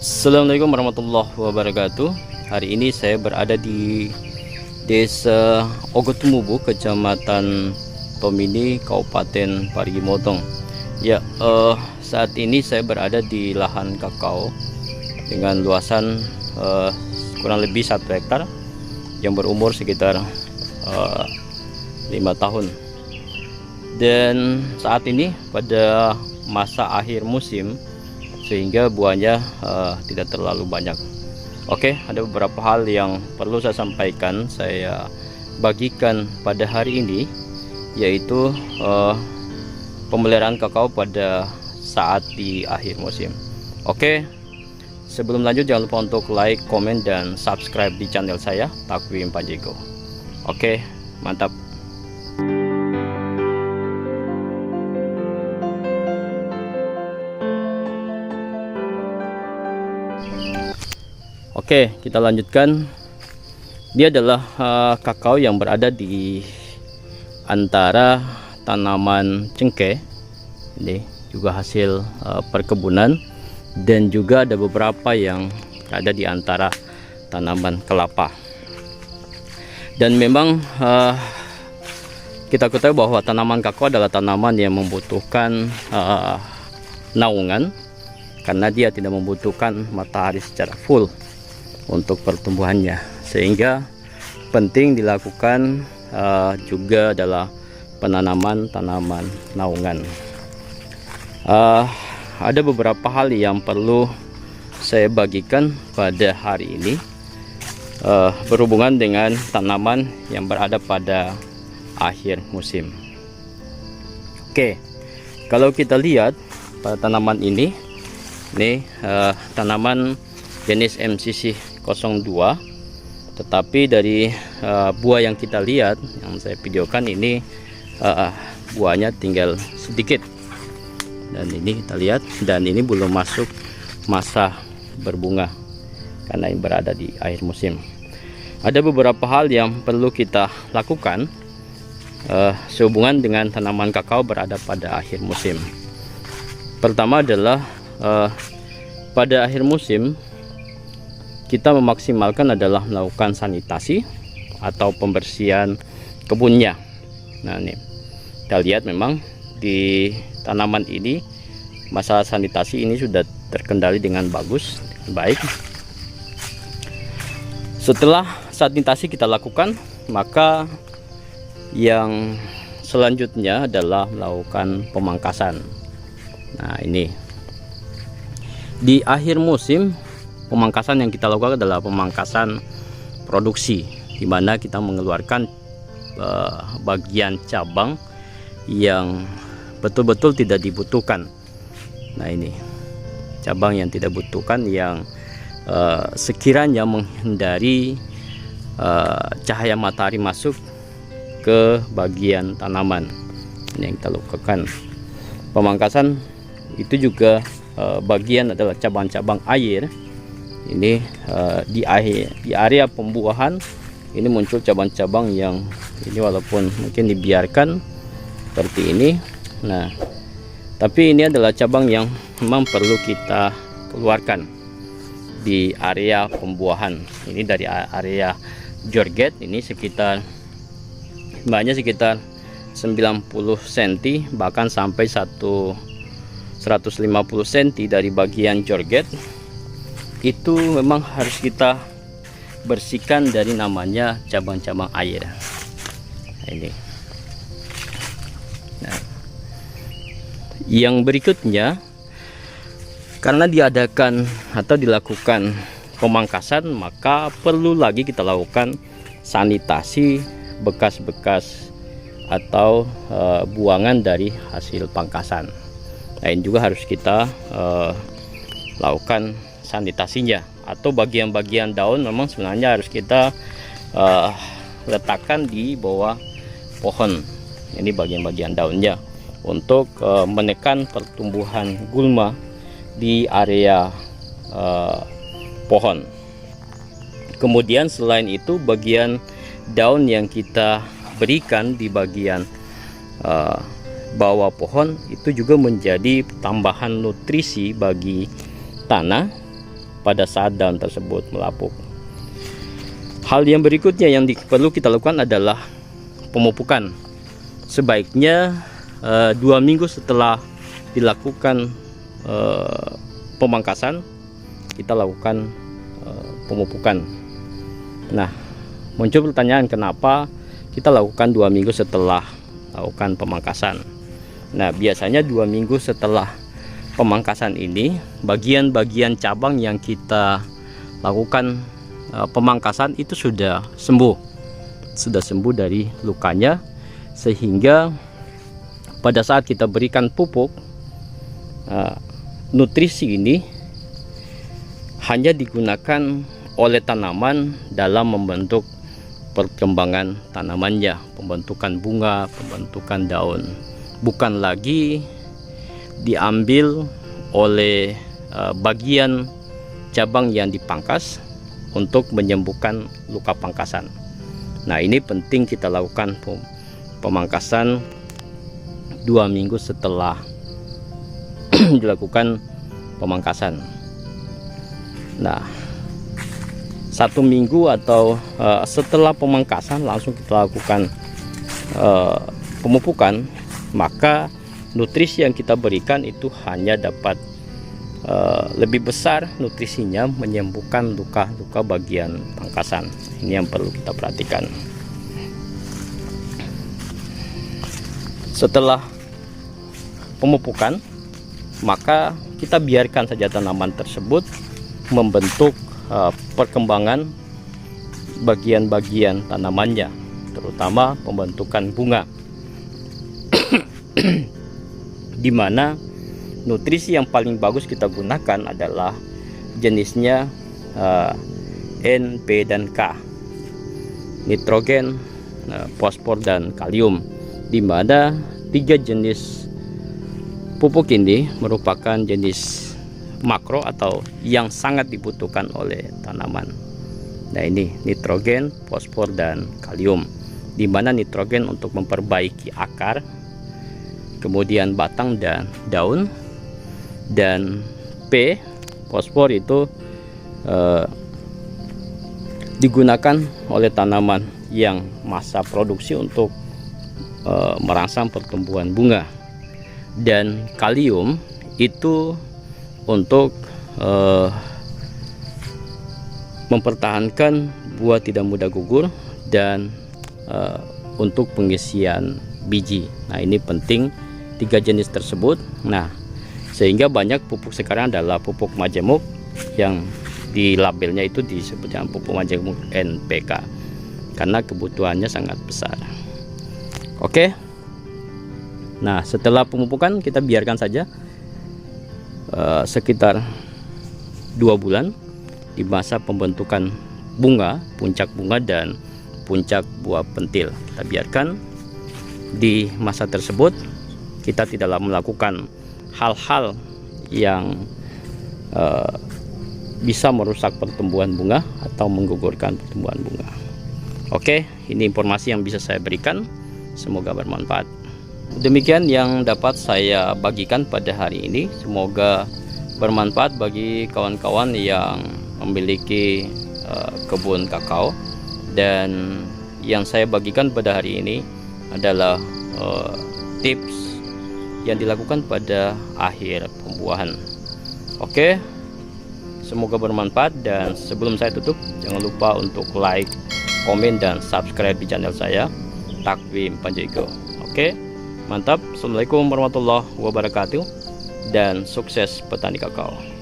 Assalamualaikum warahmatullahi wabarakatuh. Hari ini saya berada di Desa Ogotumubu, Kecamatan Tomini, Kabupaten Parigi Motong. Ya, saat ini saya berada di lahan kakao dengan luasan kurang lebih 1 hektar yang berumur sekitar 5 tahun. Dan saat ini pada masa akhir musim, sehingga buahnya tidak terlalu banyak. Oke, ada beberapa hal yang perlu saya sampaikan, saya bagikan pada hari ini, yaitu pemeliharaan kakao pada saat di akhir musim. Oke, sebelum lanjut jangan lupa untuk like, komen, dan subscribe di channel saya, Takwim Panjego. Oke, mantap. Oke, kita lanjutkan. Dia adalah kakao yang berada di antara tanaman cengkeh. Ini juga hasil perkebunan, dan juga ada beberapa yang ada di antara tanaman kelapa. Dan memang kita ketahui bahwa tanaman kakao adalah tanaman yang membutuhkan naungan, karena dia tidak membutuhkan matahari secara full untuk pertumbuhannya, sehingga penting dilakukan juga adalah penanaman tanaman naungan. Ada beberapa hal yang perlu saya bagikan pada hari ini berhubungan dengan tanaman yang berada pada akhir musim. Oke, kalau kita lihat pada tanaman ini tanaman jenis MCC 02, tetapi dari buah yang kita lihat, yang saya videokan ini, buahnya tinggal sedikit. Dan ini kita lihat, dan ini belum masuk masa berbunga karena ini berada di akhir musim. Ada beberapa hal yang perlu kita lakukan sehubungan dengan tanaman kakao berada pada akhir musim. Pertama adalah pada akhir musim kita memaksimalkan adalah melakukan sanitasi atau pembersihan kebunnya. Nah, ini kita lihat memang di tanaman ini masalah sanitasi ini sudah terkendali dengan bagus, baik. Setelah sanitasi kita lakukan, maka yang selanjutnya adalah melakukan pemangkasan. Nah, ini di akhir musim, pemangkasan yang kita lakukan adalah pemangkasan produksi, di mana kita mengeluarkan bagian cabang yang betul-betul tidak dibutuhkan. Nah, ini cabang yang tidak dibutuhkan, yang sekiranya menghindari cahaya matahari masuk ke bagian tanaman. Ini yang kita lakukan. Pemangkasan itu juga bagian adalah cabang-cabang air. Ini di area pembuahan ini muncul cabang-cabang yang ini walaupun mungkin dibiarkan seperti ini. Nah, tapi ini adalah cabang yang memang perlu kita keluarkan di area pembuahan. Ini dari area jorget ini sekitar banyak, sekitar 90 cm, bahkan sampai 150 cm dari bagian jorget. Itu memang harus kita bersihkan dari namanya cabang-cabang air. Nah, ini. Nah, yang berikutnya, karena diadakan atau dilakukan pemangkasan, maka perlu lagi kita lakukan sanitasi bekas-bekas atau buangan dari hasil pangkasan. Nah, ini juga harus kita lakukan sanitasinya, atau bagian-bagian daun memang sebenarnya harus kita letakkan di bawah pohon. Ini bagian-bagian daunnya untuk menekan pertumbuhan gulma di area pohon. Kemudian selain itu, bagian daun yang kita berikan di bagian bawah pohon itu juga menjadi tambahan nutrisi bagi tanah pada saat daun tersebut melapuk. Hal yang berikutnya yang perlu kita lakukan adalah pemupukan. Sebaiknya 2 minggu setelah dilakukan pemangkasan, kita lakukan pemupukan. Nah, muncul pertanyaan, kenapa kita lakukan 2 minggu setelah lakukan pemangkasan? Nah, biasanya 2 minggu setelah pemangkasan ini, bagian-bagian cabang yang kita lakukan pemangkasan itu sudah sembuh dari lukanya, sehingga pada saat kita berikan pupuk, nutrisi ini hanya digunakan oleh tanaman dalam membentuk perkembangan tanamannya, pembentukan bunga, pembentukan daun, bukan lagi diambil oleh bagian cabang yang dipangkas untuk menyembuhkan luka pangkasan. Nah, ini penting kita lakukan pemangkasan 2 minggu setelah dilakukan pemangkasan. Nah, 1 minggu atau setelah pemangkasan langsung kita lakukan pemupukan, maka nutrisi yang kita berikan itu hanya dapat lebih besar nutrisinya, menyembuhkan luka-luka bagian pangkasan. Ini yang perlu kita perhatikan. Setelah pemupukan, maka kita biarkan saja tanaman tersebut membentuk perkembangan bagian-bagian tanamannya, terutama pembentukan bunga. Di mana nutrisi yang paling bagus kita gunakan adalah jenisnya N, P, dan K, nitrogen, fosfor, dan kalium, di mana 3 jenis pupuk ini merupakan jenis makro atau yang sangat dibutuhkan oleh tanaman. Nah, ini nitrogen, fosfor, dan kalium, di mana nitrogen untuk memperbaiki akar, kemudian batang dan daun, dan P, fosfor, itu digunakan oleh tanaman yang masa produksi untuk merangsang pertumbuhan bunga, dan kalium itu untuk mempertahankan buah tidak mudah gugur dan untuk pengisian biji. Nah, ini penting 3 jenis tersebut. Nah, sehingga banyak pupuk sekarang adalah pupuk majemuk yang di labelnya itu disebutnya pupuk majemuk NPK karena kebutuhannya sangat besar. Oke. Nah, setelah pemupukan kita biarkan saja sekitar 2 bulan di masa pembentukan bunga, puncak bunga dan puncak buah pentil. Kita biarkan di masa tersebut, kita tidak melakukan hal-hal yang bisa merusak pertumbuhan bunga atau menggugurkan pertumbuhan bunga. Oke, ini informasi yang bisa saya berikan, semoga bermanfaat. Demikian yang dapat saya bagikan pada hari ini, semoga bermanfaat bagi kawan-kawan yang memiliki kebun kakao. Dan yang saya bagikan pada hari ini adalah tips yang dilakukan pada akhir pembuahan. Oke, semoga bermanfaat, dan sebelum saya tutup, jangan lupa untuk like, komen, dan subscribe di channel saya, Takwim Panjaigo. Oke, mantap. Assalamualaikum warahmatullahi wabarakatuh, dan sukses petani kakao.